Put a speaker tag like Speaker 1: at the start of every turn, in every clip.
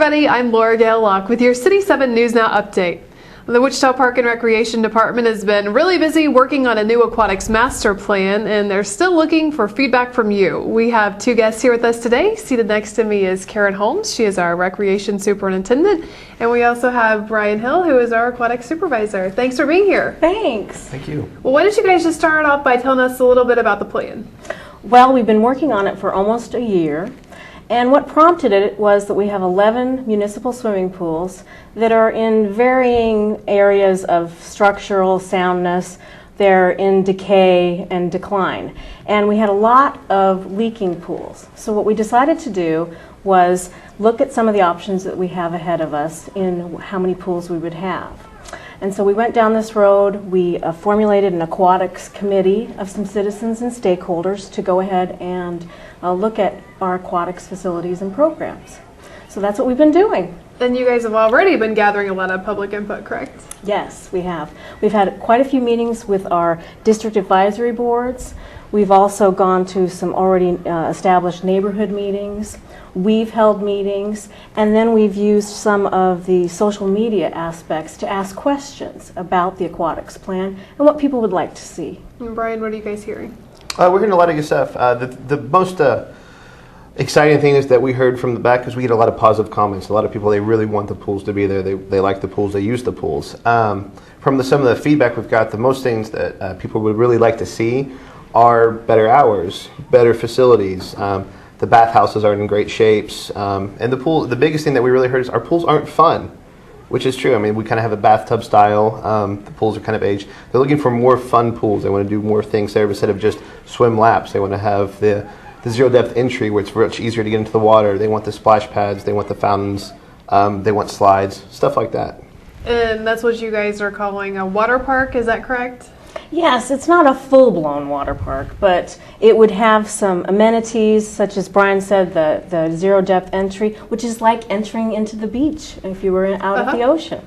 Speaker 1: everybody, I'm Laura Gale Locke with your City 7 News Now update. The Wichita Park and Recreation Department has been really busy working on a new aquatics master plan, and they're still looking for feedback from you. We have two guests here with us today. Seated next to me is Karen Holmes. She is our recreation superintendent, and we also have Brian Hill, who is our aquatic supervisor. Thanks for being here.
Speaker 2: Thanks.
Speaker 3: Thank you.
Speaker 1: Well, why don't you guys just start off by telling us a little bit about the plan?
Speaker 2: Well, we've been working on it for almost a year. And what prompted it was that we have 11 municipal swimming pools that are in varying areas of structural soundness. They're in decay and decline. And we had a lot of leaking pools. So what we decided to do was look at some of the options that we have ahead of us in how many pools we would have. And so we went down this road. We formulated an aquatics committee of some citizens and stakeholders to go ahead and look at our aquatics facilities and programs. So that's what we've been doing.
Speaker 1: Then you guys have already been gathering a lot of public input, correct?
Speaker 2: Yes, we have. We've had quite a few meetings with our district advisory boards. We've also gone to some already established neighborhood meetings. We've held meetings, and then we've used some of the social media aspects to ask questions about the aquatics plan and what people would like to see.
Speaker 1: And Brian, what are you guys hearing?
Speaker 3: We're hearing a lot of good stuff. The most exciting thing is that we heard from the back, because we get a lot of positive comments. A lot of people, they really want the pools to be there. They like the pools. They use the pools. From some of the feedback we've got, the most things that people would really like to see are better hours, better facilities. The bathhouses are in great shapes. And the biggest thing that we really heard is our pools aren't fun, which is true. I mean, we kind of have a bathtub style. The pools are kind of aged. They're looking for more fun pools. They want to do more things there instead of just swim laps. They want to have the zero depth entry where it's much easier to get into the water. They want the splash pads. They want the fountains. They want slides, stuff like that.
Speaker 1: And that's what you guys are calling a water park, is that correct?
Speaker 2: Yes, it's not a full-blown water park, but it would have some amenities, such as Brian said, the zero-depth entry, which is like entering into the beach if you were out at the ocean.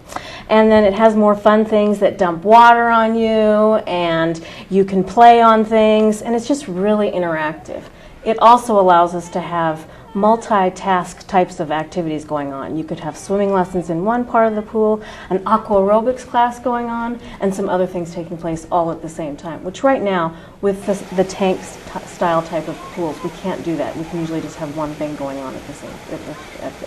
Speaker 2: And then it has more fun things that dump water on you, and you can play on things, and it's just really interactive. It also allows us to have multitask types of activities going on. You could have swimming lessons in one part of the pool, an aqua aerobics class going on, and some other things taking place all at the same time, which right now, with the tank style type of pools, we can't do that. We can usually just have one thing going on at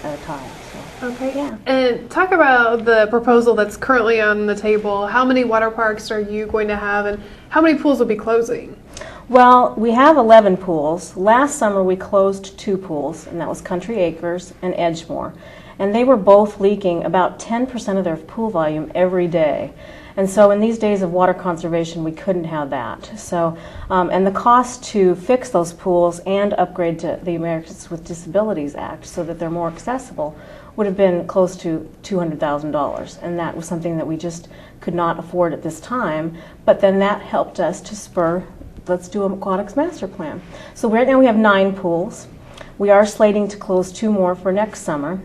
Speaker 2: a time. So.
Speaker 1: Okay.
Speaker 2: Yeah.
Speaker 1: And talk about the proposal that's currently on the table. How many water parks are you going to have, and how many pools will be closing?
Speaker 2: Well, we have 11 pools. Last summer we closed 2 pools, and that was Country Acres and Edgemore. And they were both leaking about 10% of their pool volume every day. And so in these days of water conservation, we couldn't have that. So, and the cost to fix those pools and upgrade to the Americans with Disabilities Act so that they're more accessible would have been close to $200,000. And that was something that we just could not afford at this time. But then that helped us to spur, let's do an aquatics master plan. So right now we have 9 pools. We are slating to close 2 more for next summer.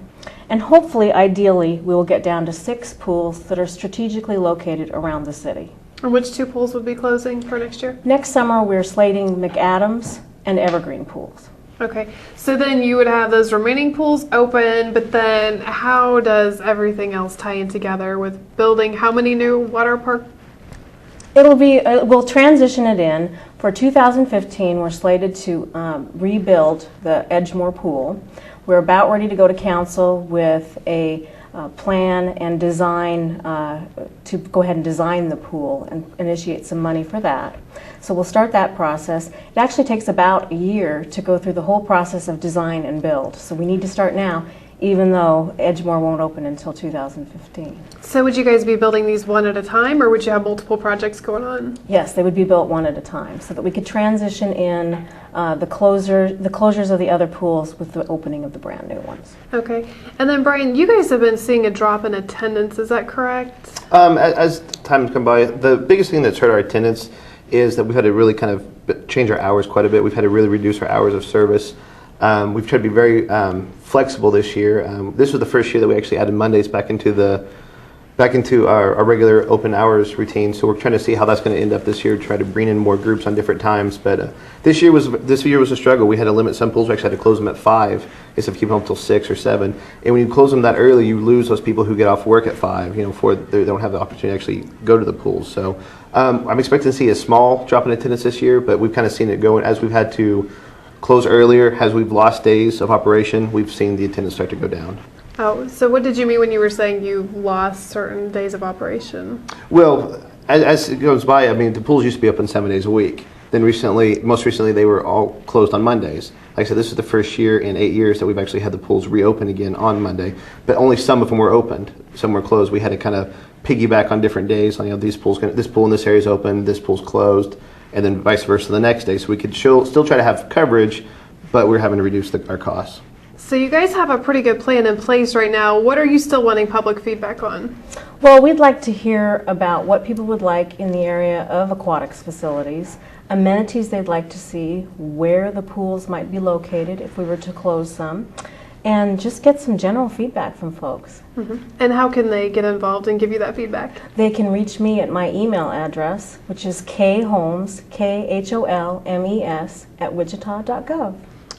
Speaker 2: And hopefully, ideally, we will get down to 6 pools that are strategically located around the city.
Speaker 1: And which 2 pools would be closing for next year?
Speaker 2: Next summer, we're slating McAdams and Evergreen pools.
Speaker 1: Okay, so then you would have those remaining pools open, but then how does everything else tie in together with building how many new water park?
Speaker 2: We'll transition it in. For 2015, we're slated to rebuild the Edgemore pool. We're about ready to go to council with a plan and design to go ahead and design the pool and initiate some money for that. So we'll start that process. It actually takes about a year to go through the whole process of design and build. So we need to start now, even though Edgemore won't open until 2015.
Speaker 1: So would you guys be building these one at a time, or would you have multiple projects going on?
Speaker 2: Yes, they would be built one at a time so that we could transition in the closures of the other pools with the opening of the brand new ones.
Speaker 1: Okay. And then Brian, you guys have been seeing a drop in attendance, is that correct?
Speaker 3: As time's come by, the biggest thing that's hurt our attendance is that we've had to really kind of change our hours quite a bit. We've had to really reduce our hours of service. We've tried to be very flexible this year. This was the first year that we actually added Mondays back into the back into our regular open hours routine. So we're trying to see how that's going to end up this year. Try to bring in more groups on different times. But this year was a struggle. We had to limit some pools. We actually had to close them at 5 instead of keeping them until 6 or 7. And when you close them that early, you lose those people who get off work at 5. Before they don't have the opportunity to actually go to the pools. So I'm expecting to see a small drop in attendance this year. But we've kind of seen it go as we've had to close earlier, as we've lost days of operation. We've seen the attendance start to go down.
Speaker 1: Oh, so what did you mean when you were saying you lost certain days of operation?
Speaker 3: Well, as it goes by, I mean, the pools used to be open 7 days a week. Then most recently, they were all closed on Mondays. Like I said, this is the first year in 8 years that we've actually had the pools reopen again on Monday. But only some of them were opened. Some were closed. We had to kind of piggyback on different days. This pool in this area is open, this pool's closed, and then vice versa the next day. So we could still try to have coverage, but we're having to reduce our costs.
Speaker 1: So you guys have a pretty good plan in place right now. What are you still wanting public feedback on?
Speaker 2: Well, we'd like to hear about what people would like in the area of aquatics facilities, amenities they'd like to see, where the pools might be located if we were to close them, and just get some general feedback from folks.
Speaker 1: Mm-hmm. And how can they get involved and give you that feedback?
Speaker 2: They can reach me at my email address, which is kholmes, KHOLMES, @wichita.gov.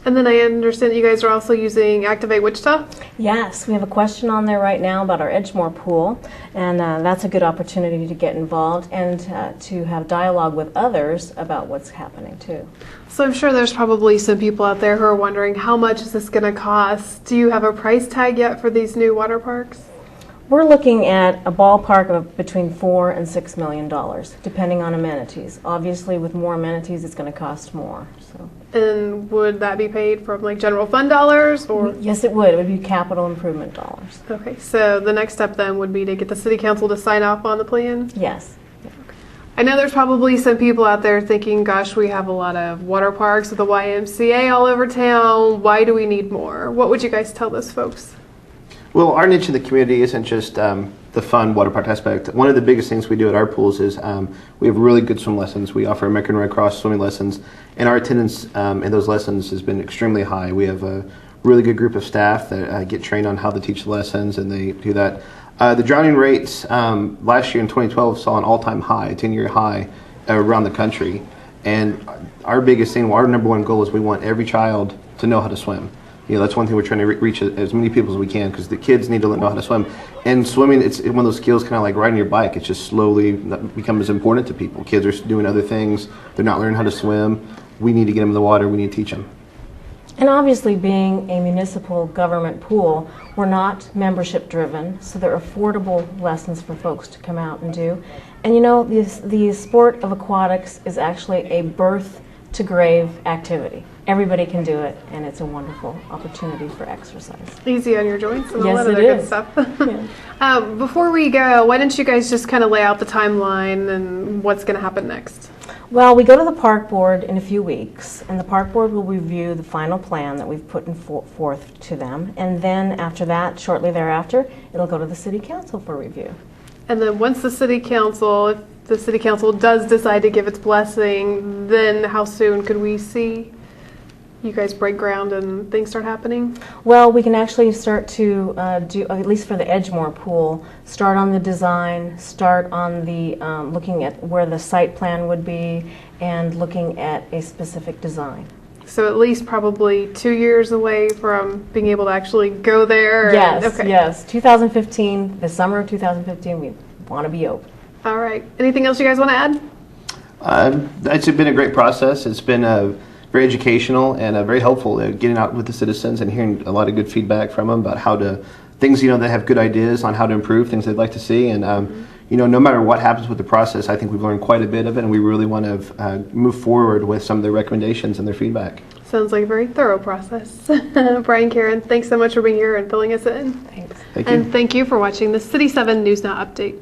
Speaker 1: And then I understand that you guys are also using Activate Wichita?
Speaker 2: Yes, we have a question on there right now about our Edgemore pool, and that's a good opportunity to get involved and to have dialogue with others about what's happening too.
Speaker 1: So I'm sure there's probably some people out there who are wondering, how much is this going to cost? Do you have a price tag yet for these new water parks?
Speaker 2: We're looking at a ballpark of between $4 and $6 million, depending on amenities. Obviously, with more amenities, it's going to cost more. So.
Speaker 1: And would that be paid from like general fund dollars, or?
Speaker 2: Yes, it would. It would be capital improvement dollars.
Speaker 1: Okay, so the next step then would be to get the city council to sign off on the plan?
Speaker 2: Yes.
Speaker 1: I know there's probably some people out there thinking, gosh, we have a lot of water parks with the YMCA all over town. Why do we need more? What would you guys tell those folks?
Speaker 3: Well, our niche in the community isn't just the fun water park aspect. One of the biggest things we do at our pools is we have really good swim lessons. We offer American Red Cross swimming lessons, and our attendance in those lessons has been extremely high. We have a really good group of staff that get trained on how to teach the lessons, and they do that. The drowning rates last year in 2012 saw an all-time high, a 10-year high around the country. And our biggest thing, our number one goal is we want every child to know how to swim. That's one thing we're trying to reach as many people as we can, because the kids need to know how to swim. And swimming, it's one of those skills kind of like riding your bike. It's just slowly becomes important to people. Kids are doing other things. They're not learning how to swim. We need to get them in the water. We need to teach them.
Speaker 2: And obviously, being a municipal government pool, we're not membership driven, so they're affordable lessons for folks to come out and do. And the sport of aquatics is actually a birth to grave activity. Everybody can do it, and it's a wonderful opportunity for exercise.
Speaker 1: Easy on your joints and a
Speaker 2: Yes,
Speaker 1: lot of
Speaker 2: it
Speaker 1: other good
Speaker 2: is.
Speaker 1: stuff.
Speaker 2: Yeah.
Speaker 1: Before we go, why don't you guys just kind of lay out the timeline and what's going to happen next?
Speaker 2: Well, we go to the park board in a few weeks, and the park board will review the final plan that we've put forth to them, and then after that, shortly thereafter, it'll go to the city council for review.
Speaker 1: And then once the city council, if the city council does decide to give its blessing, then how soon could we see you guys break ground and things start happening?
Speaker 2: Well, we can actually start to do, at least for the Edgemore pool, start on the design, start on the looking at where the site plan would be, and looking at a specific design.
Speaker 1: So at least probably 2 years away from being able to actually go there?
Speaker 2: Yes,
Speaker 1: okay.
Speaker 2: yes. 2015, the summer of 2015, we want to be open.
Speaker 1: All right. Anything else you guys want to add?
Speaker 3: It's been a great process. It's been very educational and very helpful getting out with the citizens and hearing a lot of good feedback from them about how to, things, they have good ideas on how to improve, things they'd like to see. And, no matter what happens with the process, I think we've learned quite a bit of it, and we really want to move forward with some of their recommendations and their feedback.
Speaker 1: Sounds like a very thorough process. Brian, Karen, thanks so much for being here and filling us in.
Speaker 2: Thanks.
Speaker 3: Thank you.
Speaker 1: And thank you for watching the City 7 News Now Update.